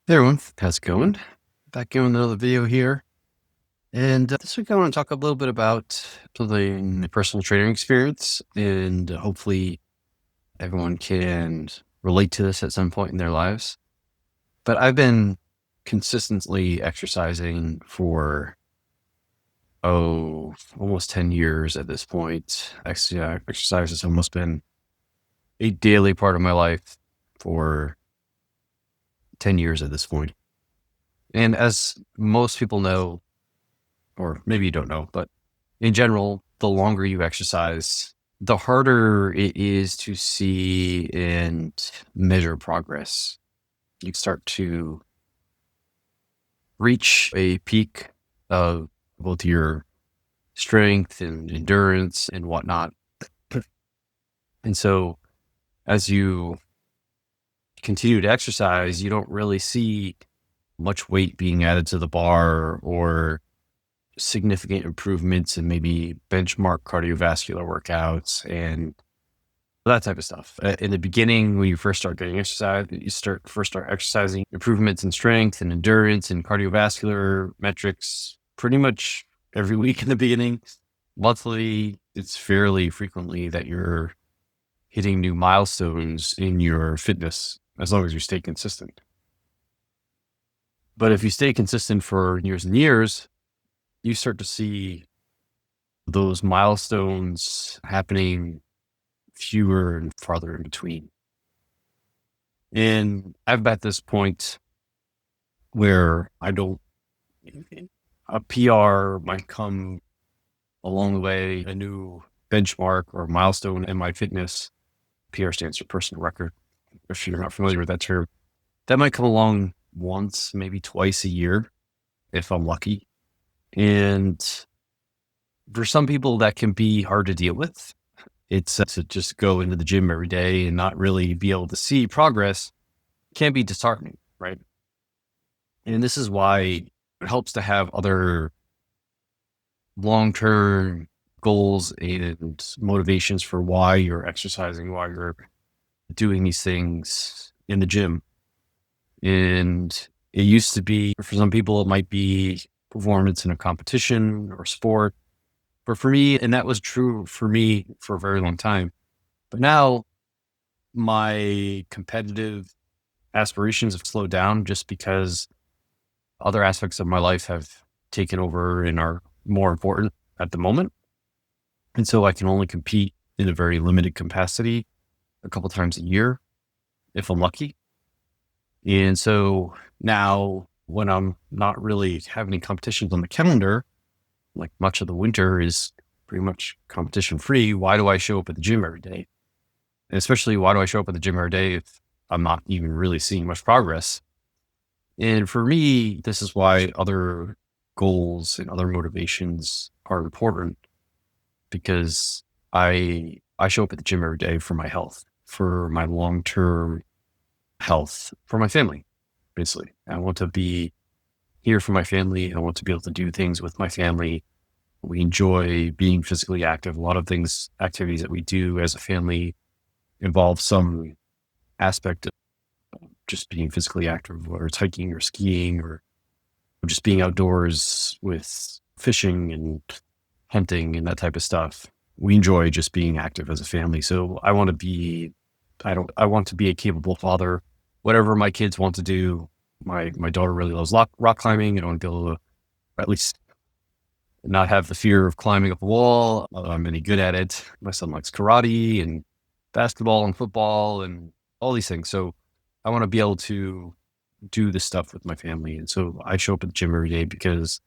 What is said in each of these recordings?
Hey everyone, how's it going? Back in with another video here. And this week I want to talk a little bit about something personal training experience, and hopefully everyone can relate to this at some point in their lives. But I've been consistently exercising for, almost 10 years at this point. Actually, exercise has almost been a daily part of my life for 10 years at this point. And as most people know, or maybe you don't know, but in general, the longer you exercise, the harder it is to see and measure progress. You start to reach a peak of both your strength and endurance and whatnot. And so as you continue to exercise, you don't really see much weight being added to the bar or significant improvements in maybe benchmark cardiovascular workouts and that type of stuff. In the beginning, when you first start getting exercise, you start exercising, improvements in strength and endurance and cardiovascular metrics pretty much every week in the beginning. Monthly, it's fairly frequently that you're hitting new milestones in your fitness as long as you stay consistent. But if you stay consistent for years and years, you start to see those milestones happening fewer and farther in between. And I'm at this point where a PR might come along the way, a new benchmark or milestone in my fitness. PR stands for personal record. If you're not familiar with that term, that might come along once, maybe twice a year, if I'm lucky. And for some people, that can be hard to deal with. It's to just go into the gym every day and not really be able to see progress can be disheartening, right? And this is why it helps to have other long-term goals and motivations for why you're exercising, why you're doing these things in the gym. And it used to be, for some people, it might be performance in a competition or sport. But for me, and that was true for me for a very long time. But now my competitive aspirations have slowed down just because other aspects of my life have taken over and are more important at the moment. And so I can only compete in a very limited capacity a couple times a year if I'm lucky. And so now when I'm not really having any competitions on the calendar, like much of the winter is pretty much competition free, why do I show up at the gym every day? And especially, why do I show up at the gym every day if I'm not even really seeing much progress? And for me, this is why other goals and other motivations are important, because I show up at the gym every day for my health, for my long-term health, for my family, basically. I want to be here for my family. I want to be able to do things with my family. We enjoy being physically active. A lot of activities that we do as a family involve some aspect of just being physically active, whether it's hiking or skiing or just being outdoors with fishing and hunting and that type of stuff. We enjoy just being active as a family. So I want to be a capable father. Whatever my kids want to do, my daughter really loves rock climbing. I want to be able to at least not have the fear of climbing up a wall. I'm any good at it. My son likes karate and basketball and football and all these things. So I want to be able to do this stuff with my family. And so I show up at the gym every day because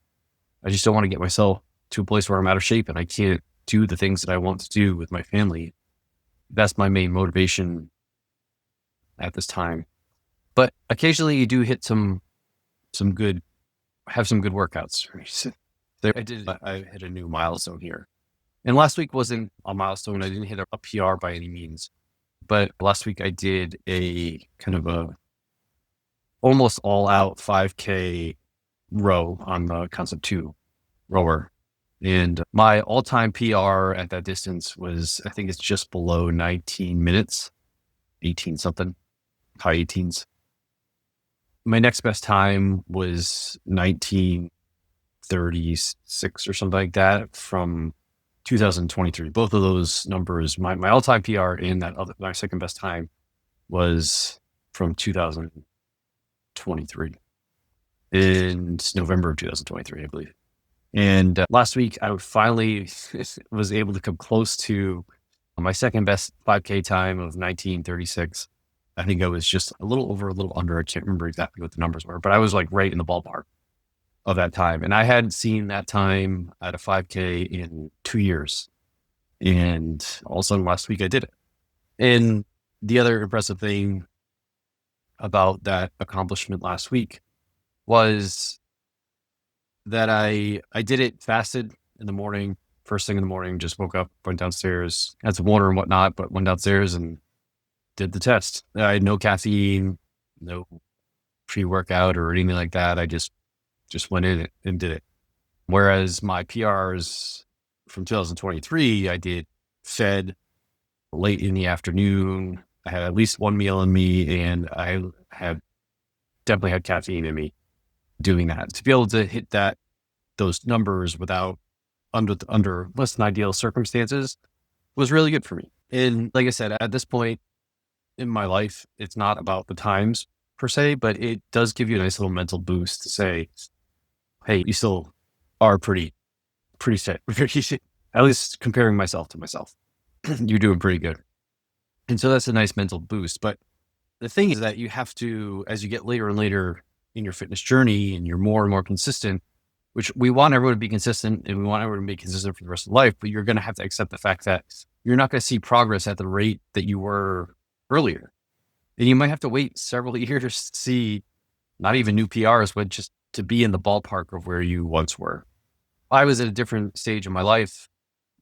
I just don't want to get myself to a place where I'm out of shape and I can't do the things that I want to do with my family. That's my main motivation at this time. But occasionally you do hit some good, have some good workouts. I hit a new milestone here. And last week wasn't a milestone. I didn't hit a PR by any means. But last week I did a kind of a almost all out 5K row on the Concept 2 rower. And my all time PR at that distance was, I think it's just below 19 minutes, 18 something, high 18s. my next best time was 1936 or something like that from 2023. Both of those numbers, my all-time PR and my second best time was from 2023 in November of 2023, I believe. And last week, I finally was able to come close to my second best 5K time of 1936. I think I was just a little over, a little under. I can't remember exactly what the numbers were, but I was like right in the ballpark of that time. And I hadn't seen that time at a 5K in 2 years. And all of a sudden last week I did it. And the other impressive thing about that accomplishment last week was that I did it fasted in the morning, first thing in the morning, just woke up, went downstairs, had some water and whatnot, but went downstairs and did the test. I had no caffeine, no pre-workout or anything like that. I just went in it and did it. Whereas my PRs from 2023, I did fed late in the afternoon. I had at least one meal in me, and I had definitely had caffeine in me doing that. To be able to hit those numbers without under less than ideal circumstances was really good for me. And like I said, at this point in my life, it's not about the times per se, but it does give you a nice little mental boost to say, hey, you still are pretty set. At least comparing myself to myself, you're doing pretty good. And so that's a nice mental boost. But the thing is that you have to, as you get later and later in your fitness journey and you're more and more consistent, which we want everyone to be consistent and we want everyone to be consistent for the rest of life, but you're going to have to accept the fact that you're not going to see progress at the rate that you were earlier. And you might have to wait several years to see not even new PRs, but just to be in the ballpark of where you once were. I was at a different stage of my life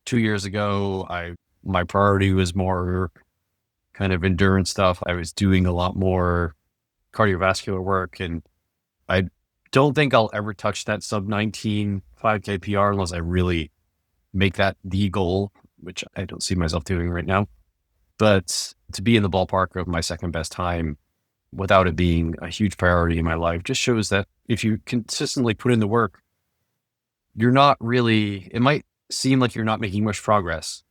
2 years ago. My priority was more kind of endurance stuff. I was doing a lot more cardiovascular work, and I don't think I'll ever touch that sub 19 5K PR unless I really make that the goal, which I don't see myself doing right now. But to be in the ballpark of my second best time without it being a huge priority in my life just shows that if you consistently put in the work, it might seem like you're not making much progress.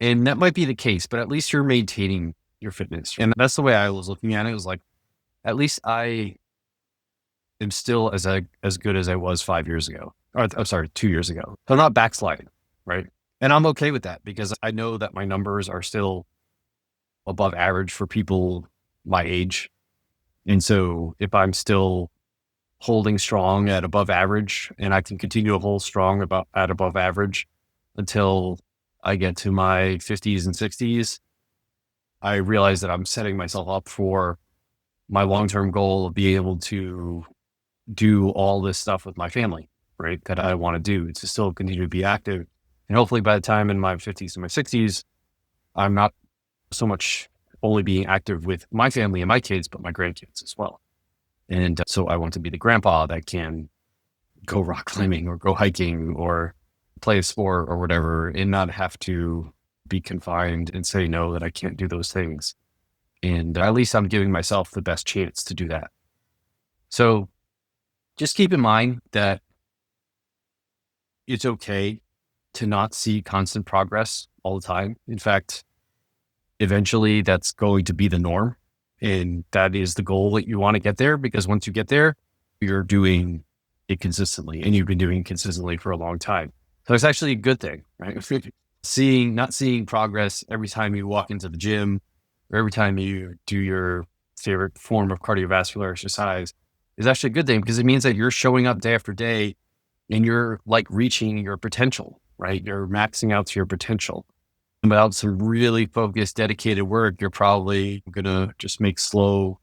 And that might be the case, but at least you're maintaining your fitness. And that's the way I was looking at it. It was like, at least I am still as good as I was 5 years ago. Or, I'm sorry, 2 years ago. So I'm not backsliding, right? And I'm okay with that because I know that my numbers are still above average for people my age. And so if I'm still holding strong at above average and I can continue to hold strong at above average until I get to my 50s and 60s, I realize that I'm setting myself up for my long-term goal of being able to do all this stuff with my family, right? That I want to do to still continue to be active. And hopefully by the time in my 50s and my 60s, I'm not so much only being active with my family and my kids, but my grandkids as well. And so I want to be the grandpa that can go rock climbing or go hiking or play a sport or whatever and not have to be confined and say no, that I can't do those things. And at least I'm giving myself the best chance to do that. So just keep in mind that it's okay to not see constant progress all the time. In fact, eventually that's going to be the norm. And that is the goal that you want to get there, because once you get there, you're doing it consistently and you've been doing it consistently for a long time. So it's actually a good thing, right? Not seeing progress every time you walk into the gym or every time you do your favorite form of cardiovascular exercise is actually a good thing, because it means that you're showing up day after day and you're like reaching your potential, right? You're maxing out to your potential. And without some really focused, dedicated work, you're probably going to just make slow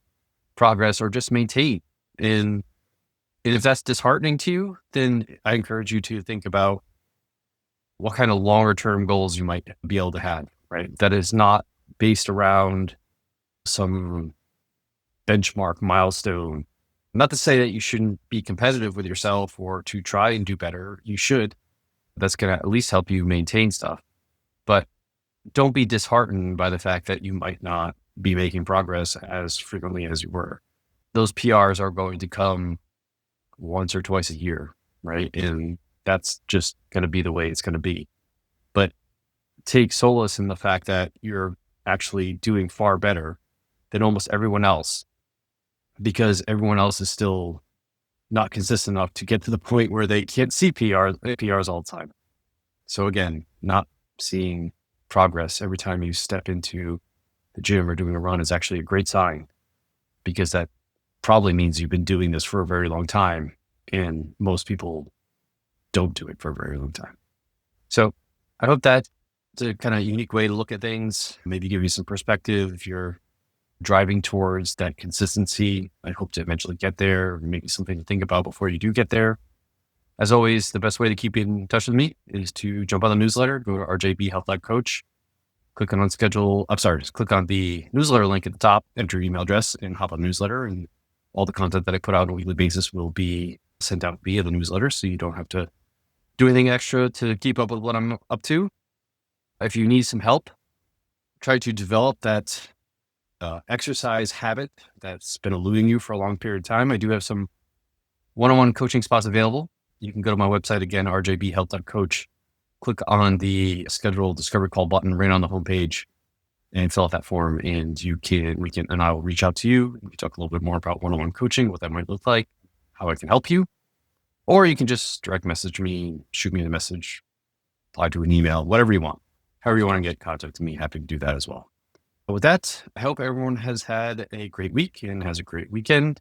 progress or just maintain. And if that's disheartening to you, then I encourage you to think about what kind of longer term goals you might be able to have, right? That is not based around some benchmark milestone. Not to say that you shouldn't be competitive with yourself or to try and do better. You should. That's going to at least help you maintain stuff. But don't be disheartened by the fact that you might not be making progress as frequently as you were. those PRs are going to come once or twice a year, right? And that's just going to be the way it's going to be. But take solace in the fact that you're actually doing far better than almost everyone else, because everyone else is still not consistent enough to get to the point where they can't see PRs all the time. So again, not seeing progress every time you step into the gym or doing a run is actually a great sign, because that probably means you've been doing this for a very long time, and most people don't do it for a very long time. So I hope that's a kind of unique way to look at things, maybe give you some perspective if you're driving towards that consistency. I hope to eventually get there, maybe something to think about before you do get there. As always, the best way to keep in touch with me is to jump on the newsletter, go to rjbhealth.coach, click on the newsletter link at the top, enter your email address and hop on the newsletter, and all the content that I put out on a weekly basis will be sent out via the newsletter. So you don't have to do anything extra to keep up with what I'm up to. If you need some help, try to develop that exercise habit that's been eluding you for a long period of time. I do have some one-on-one coaching spots available. You can go to my website again, rjbhealth.coach, click on the schedule discovery call button right on the homepage and fill out that form. And and I will reach out to you. We can talk a little bit more about one-on-one coaching, what that might look like, how I can help you. Or you can just direct message me, shoot me a message, apply to an email, whatever you want. However you want to get in contact with me, happy to do that as well. But with that, I hope everyone has had a great week and has a great weekend.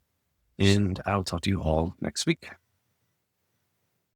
And I'll talk to you all next week.